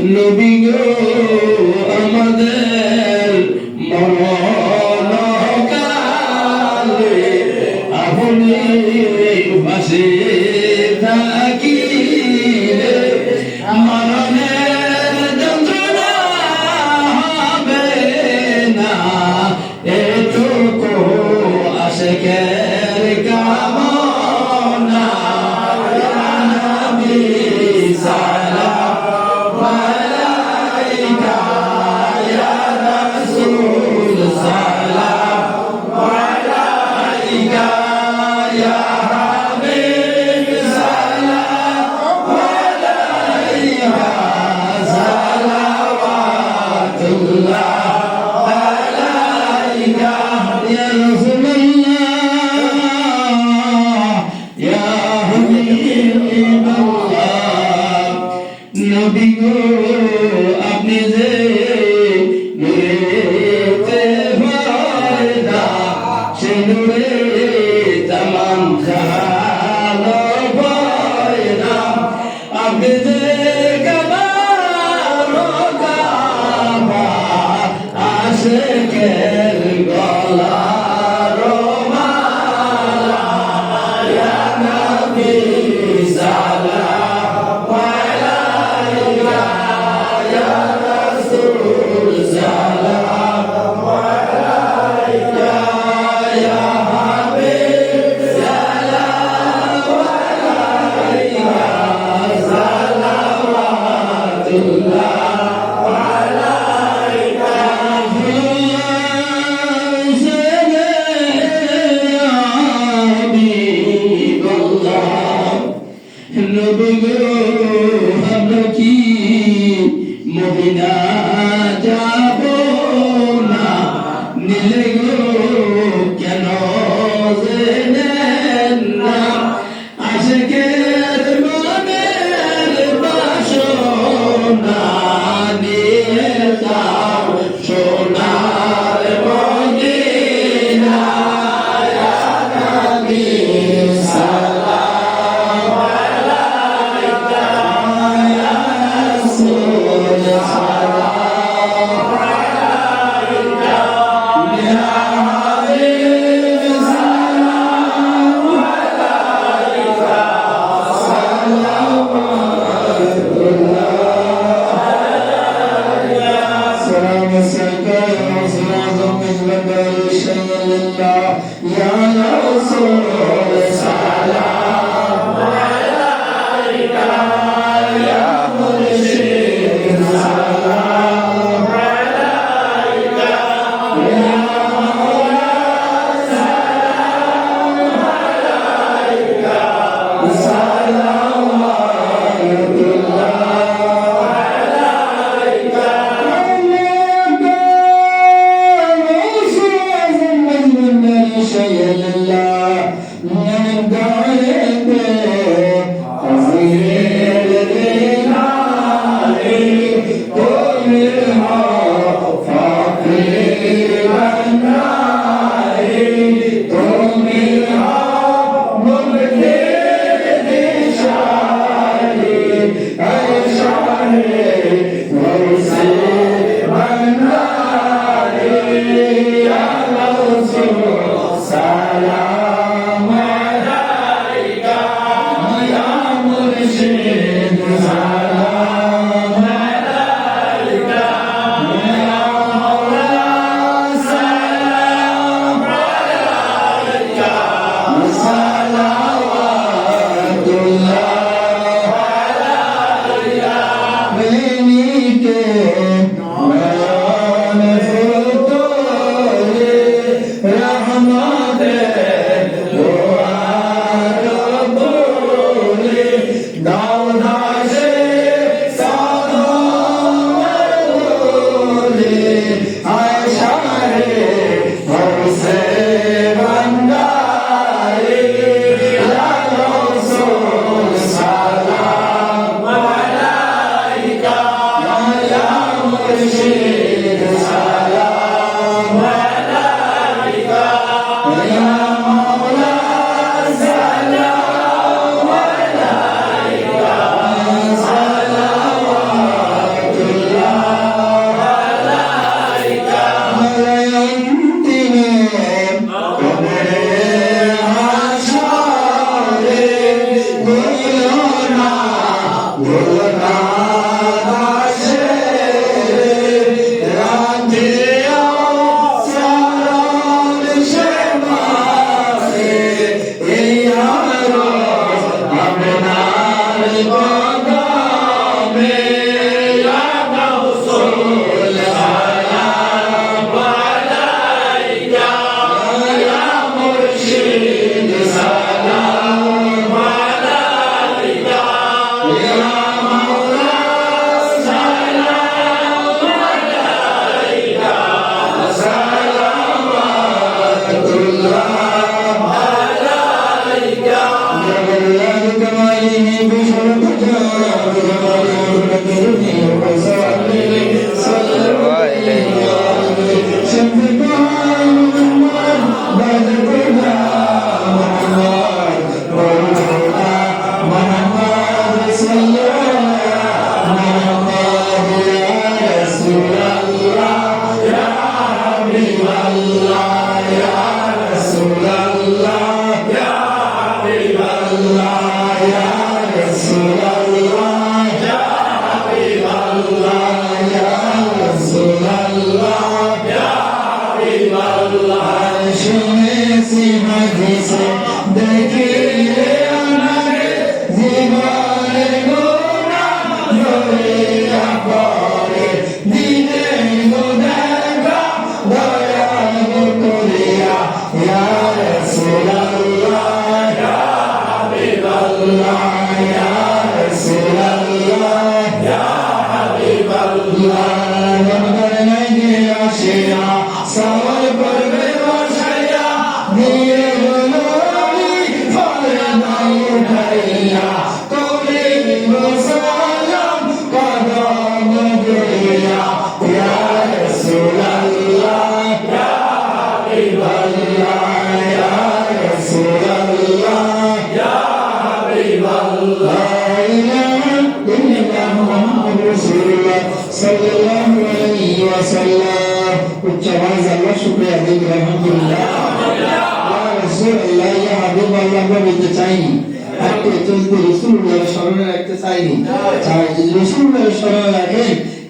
নবী গো আমাদের মরণকালে আপনি পাশে থাকিলে মরণের যন্ত্রণা হবে না এটুকু আশিকের কামনা ইয়া নবী সালাম আলাইকা ইয়া রাসূল সালাম আলাইকা ইয়া হাবিব সালাম আলাইকা সালাওয়াতুল্লাহ আলাইকা ইয়া রাসূলুল্লাহ ইয়া হাবিবাল্লাহ নবী গো আপনি যে নূরেতে পয়দা সে নূরে তামাম জাহানো পয়দা আপনি যে কাবারো কাবা আশিকের গলারো মালা ইয়া নবী সালাম আলাইকা ইয়া রাসূল সালাম আলাইকা ইয়া হাবিব সালাম আলাইকা সালাওয়াতুল্লাহ আলাইকা নবী গো আমরা কি মদিনা যাব না নিলে গো কেন জেনেন না আশিকের মনের বাসনা নিয়ে যাও সোনার মদিনা ইয়া নবী সালাম আলাইকা ইয়া রাসূল সালাম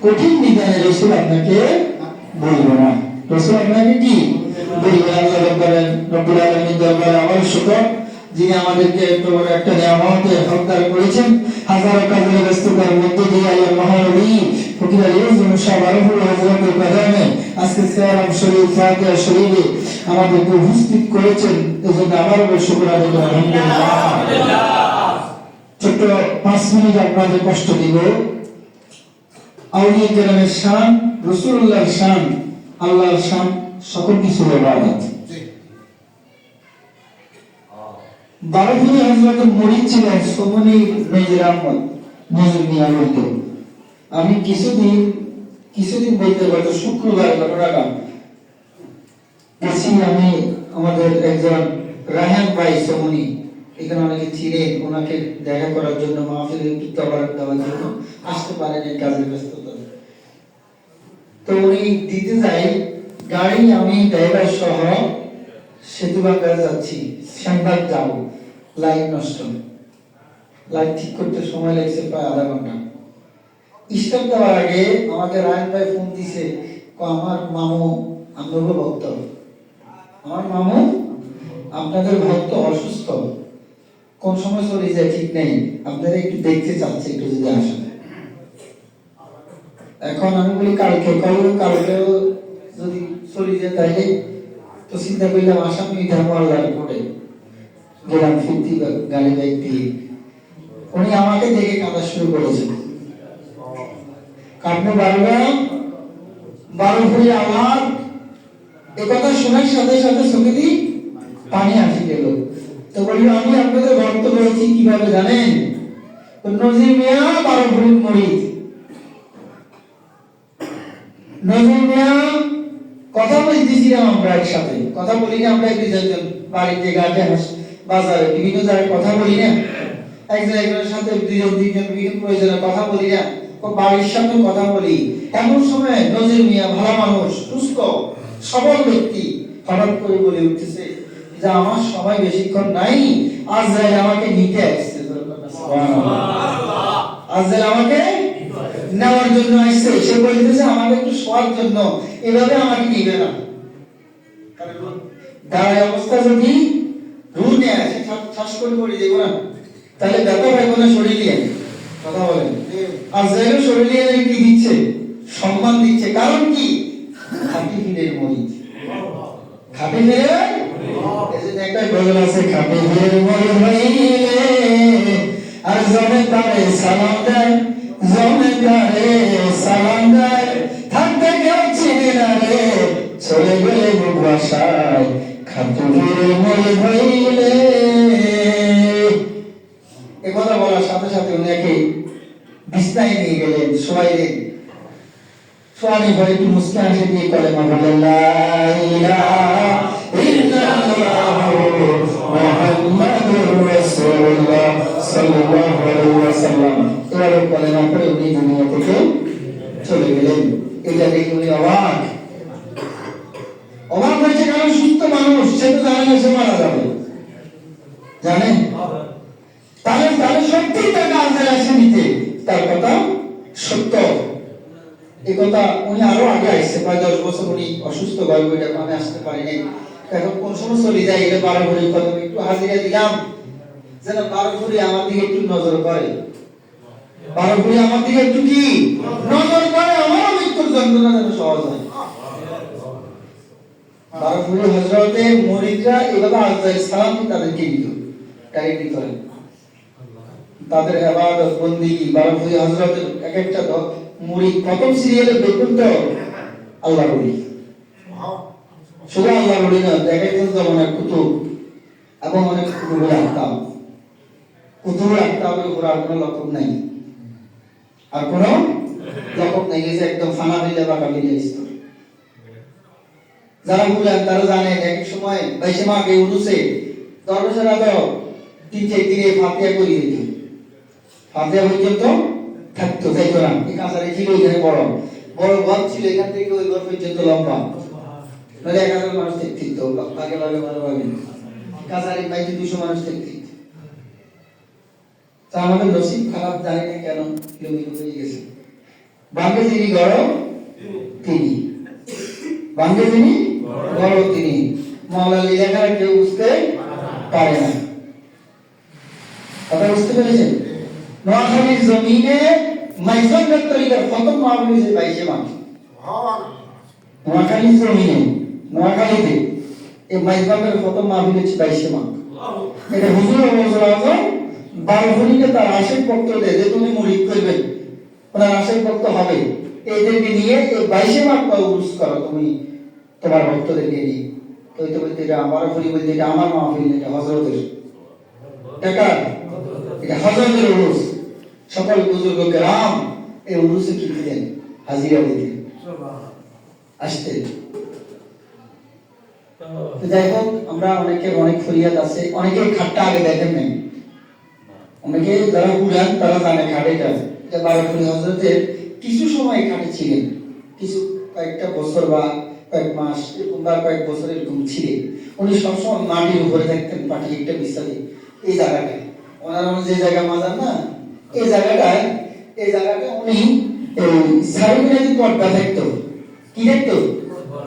কঠিন বিধানে রসুল আপনাকে বলবো না, রসুল আপনাকে কি বলবো? আল্লাহ রব্বুল আলামিন দরবারে আমার শুকর, যিনি আমাদেরকে এত বড় একটা নিয়ামতে হকদার করেছেন। হাজারো কাজের ব্যস্ততার মধ্যে দিয়ে আল্লাহ মহানবী ফকির আলিম সাবারুল হযরতের কদমে আজকে সিয়ারাম শরীফ ফাতিহা শরীফে আমাদেরকে উপস্থিত করেছেন। এজন্য আবারও শুকর আদায় করি আলহামদুলিল্লাহ। ছোট্ট 5 মিনিট আপনাদের কষ্ট দিব। আউলিয়া কেরামের শান, রাসূলুল্লাহর শান, আল্লাহর শান, সকল কিছু ইবাদত। বারোফুলি হযরত মুরিদ ছিলেন সোমনি মেজর আহমদ নজরুল মিয়া বলতো। আমি কিছুদিন বলতে গত শুক্রবার ঘটনাটা গেছি। আমি আমাদের একজন রায়হান ভাই সোমনি, এখানে অনেকে ছিলেন, ওনাকে দেখা করার জন্য, মাহফিলে একটু তবারক দেওয়ার জন্য আসতে পারেনি কাজের ব্যস্ততা। তো উনি দিতে যাই গাড়ি, আমি ড্রাইভার সহ সেতুবাঙ্গা যাচ্ছি, শ্যামবাগ যাব, লাইট নষ্ট, লাইট ঠিক করতে সময় লাগছে প্রায় আধা ঘন্টা। স্টার্ট দেওয়ার আগে আমাকে রায়ন ভাই ফোন দিছে, আমার মামু আপনাদের ভক্ত, আমার মামু আপনাদের ভক্ত অসুস্থ, কোন সময় চলে যায় ঠিক নেই, আপনারা একটু দেখতে চাচ্ছে, একটু যদি আসেন। এখন আমি বলি কালকেও যদি চলে যায় তাইলে তো চিন্তা করলাম আসামি ধর্ম আল্লাহর পড়ে গেলাম ফিরতি গাড়ি বাইক দিয়ে। উনি আমাকে দেখে কাঁদা শুরু করেছেন, কাঁদতে পারবেন বারো ভরি আমার। একথা শোনার সাথে সাথে চোখে দিয়ে পানি আসি গেল। তো বলি আমি আপনাদের ভক্ত করেছি কিভাবে জানেন? নজির মিয়া বারো ভরি মরিদ, নজির মিয়া কথা বলতেছিলাম আমরা একসাথে, কথা বলি না আমরা একটু যেতাম বাড়িতে, ঘাটে, বাজারে, বিভিন্ন জায়গায় কথা বলি না, একজনের সাথে দুইজন বিভিন্ন প্রয়োজনে কথা বলি না, বাড়ির সামনে কথা বলি। এমন সময় নজির মিয়া ভালো মানুষ, সুস্থ সবল ব্যক্তি, হঠাৎ করে বলে উঠতেছে যে আমার সময় বেশিক্ষণ নাই, আজরাইল আমাকে নিতে আসছে, আজরাইল আমাকে নেওয়ার জন্য আসছে। সে বলতেছে আমাকে একটু শোয়ার জন্য, এভাবে আমাকে নিবে না। দাঁড়ায় অবস্থা যদি রু নেয়, ঠাস করে পড়ে যাবো না, তাহলে ব্যথা পাইব না শরীরে? কথা বলেন। আজরাইল শরীরে কি দিচ্ছে? সম্মান দিচ্ছে। কারণ কি? খাঁটি হীরের মরিচ, খাঁটি হীরের। এজন্য একটা গজল আছে, খাঁটি হীরের মরিচ হইলে আর জমে তারে সালাম দেয়, জমে তারে সালাম দেয়, থাকতে কেউ চিনে না রে, চলে গেলে বুক বাসায়, খাঁটি হীরের মরিচ হইলে। এ কথা বলার সাথে সাথে উনাকে বিছনায় নিয়ে গেলেন, শোয়াইলেন। শোয়ানি ভরে একটু মুস্কান হাসি দিয়ে কলেমা বললেন, লা ইলাহা ইল্লাল্লাহু মুহাম্মাদুর রাসূলুল্লাহ সাল্লাল্লাহু আলাইহি ওয়াসাল্লাম। এবারে কলেমা পড়ে উনি দুনিয়া থেকে চলে গেলেন। এটা দেখে উনি অবাক অবাক হয়েছে। কারণ সুস্থ মানুষ, সে তো জানে না সে মারা যাবে, জানেন? তাহলে তাহলে সত্যি তাকে আনসার আসে নিতে, তার কথা সত্য। এই কথা উনি আরো আগে আসছে, প্রায় 10 বছর উনি অসুস্থ গল্প, এটা আমি আসতে পারিনি। এখন কোন সময় চলে যায়, এটা 12 ভরির কথা একটু হাজিরা দিলাম, যেন 12 ভরি আমার দিকে একটু নজর করে, 12 ভরি আমার দিকে একটু কি নজর করে, আমার মৃত্যুর যন্ত্রণা যেন সহজ হয়। 12 ভরি হযরতে মুরিদরা এভাবে আজাইল সালাম তাদেরকে দিত, ডাইরেক্টলি করেন তাদের ইবাদত বন্দেগী। 12 ভরি হযরতের এক একটা মুরিদ প্রথম সিরিয়ালে দেখুন তো আল্লাহ বলি, শুধু আল্লাহ বলি না, দেখেছেন তো অনেক কুতুব এবং অনেক কুতুবের আহকাম, কুতুবের আহকামের উপর আর কোনো লক্ষণ নাই, আর কোনো লক্ষণ নাই, এই যে একদম ফানা দিলে বা কাবিলে স্তর। যারা বললেন তারা জানেন এক সময় 22 মাঘে উরুসে দরবেশেরা তো 3-4 দিনে ফাতিহা করিয়ে দিত, ফাতিহা পর্যন্ত থাকতো, যাইতো না। এই কাছারে ছিল, এখানে বড় বড় ঘর ছিল, এখান থেকে ওই ঘর পর্যন্ত লম্বা, নইলে 1000 মানুষ থাকতো, ভাগে ভাগে ভাগে ভাগে কাছারে 200 মানুষ থাকতো। তা আমাদের নসিব খারাপ, জানি না কেন কিলোমিটার হয়ে গেছে। ভাঙ্গে যিনি গড় তিনি, ভাঙ্গে যিনি গড় তিনি, মাওলা লীলাখানা কেউ বুঝতে পারে না। কথা বুঝতে পেরেছেন? নোয়াখালীর জমিনে মাইজবান্ডার তরিকার প্রথম মাহফিল হয়েছে 22 মাঘ। নোয়াখালীর জমিনে, নোয়াখালীতে এই মাইজবান্ডার প্রথম মাহফিল হয়েছে 22 মাঘ। এটা হুজুর আজম 12 ভরিকে তার আশেক পক্ষ দেয় যে তুমি মুরিদ করবে, ওনার আশেক পক্ষ হবে, এদেরকে নিয়ে এই 22 মাঘ উরুস করো তুমি তোমার ভক্তদেরকে নিয়ে। তো এটা বলতে এটা আমার ভরি, বলতে এটা আমার মাহফিল, এটা হযরতের টাকা, এটা হযরতের উরুস। সকল বুজুর্গ কেরাম এই উরুসে কি দিতেন? হাজিরা দিতেন, আসতেন। তো যাই হোক, আমরা অনেকের অনেক ফরিয়াদ আছে, অনেকে খাটটা আগে দেখেন নাই, অনেকে যারা পুরান তারা জানে খাটেটা, এটা 12 ভরি হযরতের কিছু সময় খাটে ছিলেন, কিছু কয়েকটা বছর বা কয়েক মাস এরকম বা কয়েক বছর এরকম ছিলেন। উনি সবসময় মাটির উপরে থাকতেন, পাটি একটা বিছালে এই জায়গাটায়, ওনার যে জায়গা মাজার না, এই জায়গাটায় উনি সারিমিনাদি পর্দা থাকতো, কি থাকতো?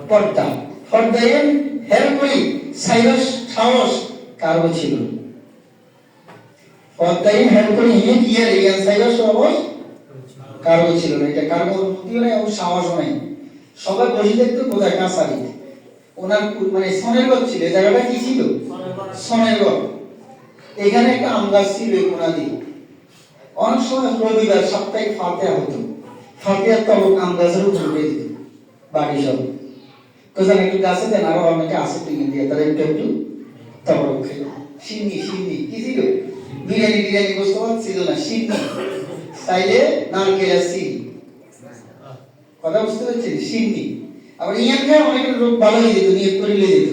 পর্দা। পর্দায় হেল্প করি সাইরাস সাহস কারো ছিল, পর্দায় হেল্প করি ইয়ে কি আর এই সাইরাস সাহস কারো ছিল না। এটা কারো বুদ্ধি নাই এবং সাহস নাই, সবাই বসে দেখতো কোথায় কাঁসারি। ওনার মানে সনের গছ ছিল, এই জায়গাটা কি ছিল? সনের গছ। এখানে একটা আম গাছ ছিল এই কোনা দিয়ে। অনেক সময় রবিবার সাপ্তাহিক ফাতিহা হতো, ফাতিহার তবক আম গাছের উপর উঠে দিত বাড়ি সব, কোথায় একটু গাছে দেন, আরো অনেকে আসে টিঙে দিয়ে তারা একটু একটু তবক খেল। সিন্নি সিন্নি কি ছিল? বিরিয়ানি গোস্ত ছিল না, সিন্নি চাইলে নারকেলের সিন্নি, কথা বুঝতে পারছেন? সিন্নি। আবার ইয়ান খায় অনেকের রোগ ভালো হয়ে যেত, নিয়ত করে লিয়ে যেত,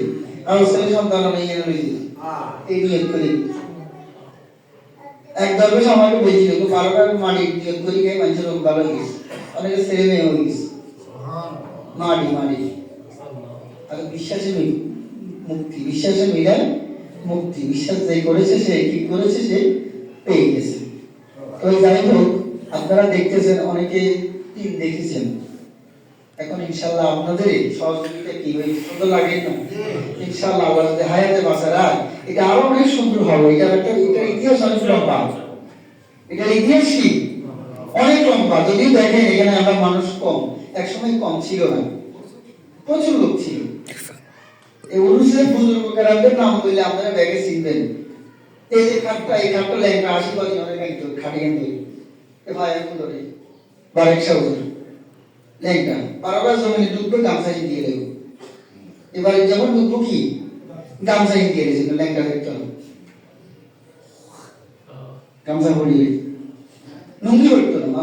আর ছেলে সন্তান ইয়ান হয়ে যেত, এই নিয়ত করে। এক দরবেশ আমাকে বলছিল 12টা মাটি নিয়ত করে খেয়ে মানুষের রোগ ভালো হয়ে গেছে, অনেকের ছেলে মেয়ে হয়ে গেছে। মাটি মাটি আর বিশ্বাসে মুক্তি, বিশ্বাসে মিলার মুক্তি, বিশ্বাস যে করেছে সে কি করেছে সে পেয়ে গেছে। তো যাই হোক, আপনারা দেখতেছেন অনেকে টিম দেখেছেন, এখন ইনশাআল্লাহ আপনাদের সহযোগিতা কি হয়, সুন্দর লাগে না? ইনশাআল্লাহ আল্লাহ যদি হায়াতে বাঁচা রাখ, এটা আরো অনেক সুন্দর হবে। এটার ইতিহাস অনেক লম্বা, এটার ইতিহাস কি অনেক লম্বা। যদি দেখেন এখানে আমরা মানুষ কম, একসময় কম ছিল না, প্রচুর লোক ছিল। এই উরুসে বুজুর্গদের নাম বললে আপনারা ব্যাগে চিনবেন। এই যে খাটটা, এই খাটটা লেখা 80 বছর অনেক খাটি কেন এ ভাই এখন ধরে 1200 বছর লেখা বারবার জমিনে ডুববে, গামছা দিয়ে দেব। এবারে যেমন ডুববো কি গামছা দিয়ে দিয়েছিল, লেখা দেখতে হবে গামছা পরিয়ে লুঙ্গি উঠতো না,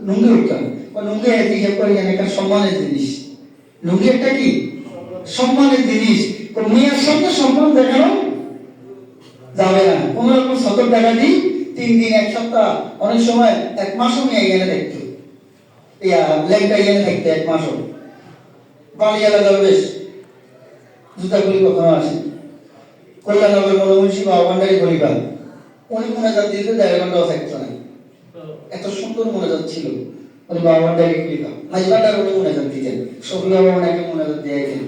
লুঙ্গি উঠতো না। লুঙ্গি হিসাব করে একটা সম্মানের জিনিস, লুঙ্গি একটা কি সম্মানের জিনিস। মেয়ের সামনে সম্মান দেখানো যাবে না, কোন রকম 70 টাকা দিই 3 দিন 1 সপ্তাহ, অনেক সময় 1 মাসও মেয়ে এখানে দেখতো। ল্যাংটা ইয়ে থাকতে 1 মাসও বালিয়ালা দরবেশ জুতা খুলি কখনো আসে কল্যাণনগর মনোমুন্সি বা ভান্ডারি পরিবার উনি মোনাজাত দিতে 1.5 ঘন্টাও থাকতো না এত সুন্দর মোনাজাত ছিল উনি বাবা ভান্ডারি পরিবার মাঝবাটার উনি মোনাজাত দিতেন সবই বাবা ওনাকে মোনাজাত দিয়েছেন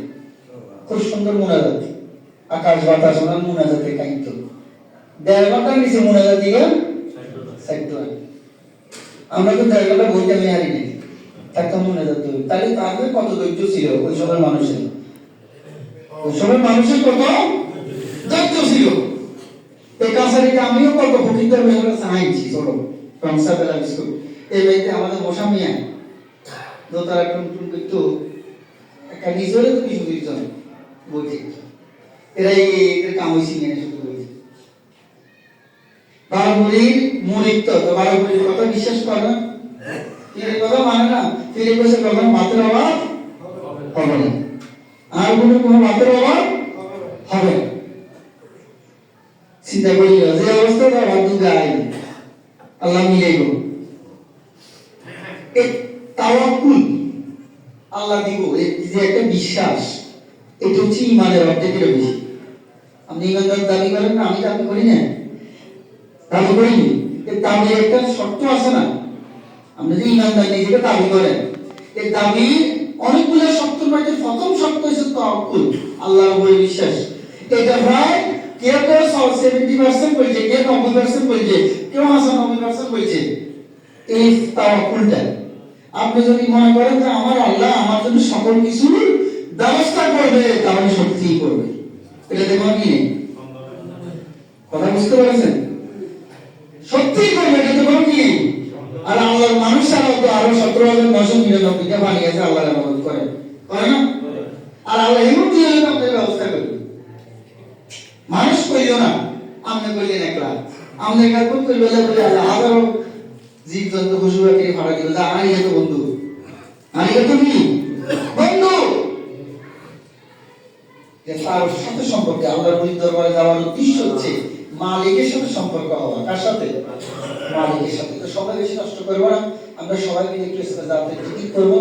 খুব সুন্দর মোনাজাত আকাশ বাতাস ওনার মোনাজাতে কাইত 1.5 ঘন্টার নিচে মোনাজাত দিয়ে থাকতো না আমরা তো 1.5 ঘন্টা বইটা নিয়ে হারি নাই থাকতাম মোনাজাত দিতে তাহলে তাদের কত ধৈর্য ছিল ওই সময় মানুষের কত ধৈর্য ছিল এই কাছারিতে আমিও কত ফকিরদের মেয়েরা চাইছি ছোট সংসার বেলা বিস্কুট এই বাড়িতে আমাদের বসা মিয়া দোতারা টুনটুন করতো একটা নিজরে তো কিছু দিত না বইতে এরা এই কাম হয়েছি নিয়ে শুধু বইতে বারবুলির মুরিত্ব তো বারবুলির কথা বিশ্বাস করে না ফিরে কথা মানে না ফিরে বসে কখনো মাত্র অভাব হবে না আর কোনো মাত্র অভাব হবে না চিন্তা করি যে অবস্থা তার বাধ্য গায় আল্লাহ মিলাইব এই তাওয়াক্কুল আল্লাহ দিব এই যে একটা বিশ্বাস এটা হচ্ছে ইমানের অর্ধেকের বেশি আপনি ইমানদার দাবি করেন না আমি দাবি করি না দাবি করিনি এই দাবি একটা শর্ত আছে না আপনি যে ইমানদার নিজেকে দাবি করেন এই দাবি অনেকগুলো শর্তের মধ্যে প্রথম শর্ত হচ্ছে তাওয়াক্কুল আল্লাহর উপরে বিশ্বাস এটা প্রায় কেউ 70% বলছে কেউ 90% বলছে কেউ 90% বলছে এই তাওয়াক্কুলটা আপনি যদি মনে করেন যে আমার আল্লাহ আমার জন্য সকল কিছুর ব্যবস্থা করবে তাহলে সত্যিই করবে এটা দেখুন কি কথা বুঝতে পারছেন সত্যিই করবে এটা দেখুন কি আর আল্লাহর মানুষ ছাড়াও তো আরো 17,999টা বানিয়েছে আল্লাহর ইবাদত করে না আর আল্লাহ এমন দিয়ে আপনাদের ব্যবস্থা করবে মানুষ কইও না আমনে কইলেন একলা আমনে কাকুন কইল বলে আল্লাহ হাজারো জীব জন্তু পশু পাখি ভাড়া দিল যা আনি এত বন্ধু আনি এত কি বন্ধু যে তার সাথে সম্পর্কে আল্লাহর ওই দরবারে যাওয়ার উদ্দেশ্য হচ্ছে মালিকের সাথে সম্পর্ক হওয়া কার সাথে মালিকের সাথে তো সবাই বেশি কষ্ট করব না আমরা সবাই মিলে একটু ইস্তেজাতে জিকির করব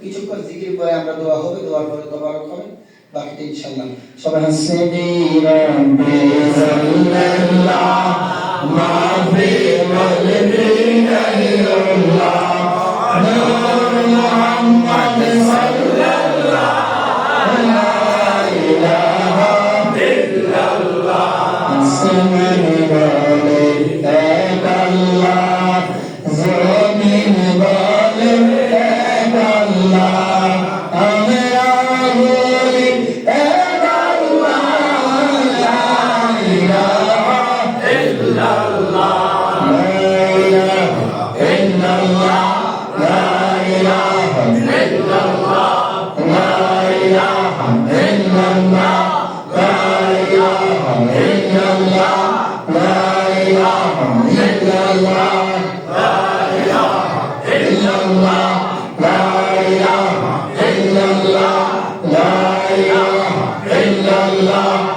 কিছুক্ষণ জিকির পরে আমরা দোয়া হবে দোয়ার পরে তোবারক হবে বাকিটা ইনশাআল্লাহ সবাই হাসিনি রাব্বি সাল্লাল্লাহু মাফি ওয়ালদি গায়রুল্লাহ নূর মুহাম্মদ সাল্লাল্লাহু লা ইলাহা ইল্লাল্লাহ আসমান বলে এক আল্লাহ জমিন বলে এক আল্লাহ আমরা বলি এক আল্লাহ লা ইলাহা ইল্লাল্লাহ লা ইলাহা ইল্লাল্লাহ লা ইলাহা ইল্লাল্লাহ লা ইলাহা ইল্লাল্লাহ লা ইলাহা ইল্লাল্লাহ লা ইলাহা ইল্লাল্লাহ লা ইলাহা ইল্লাল্লাহ লা ইলাহা ইল্লাল্লাহ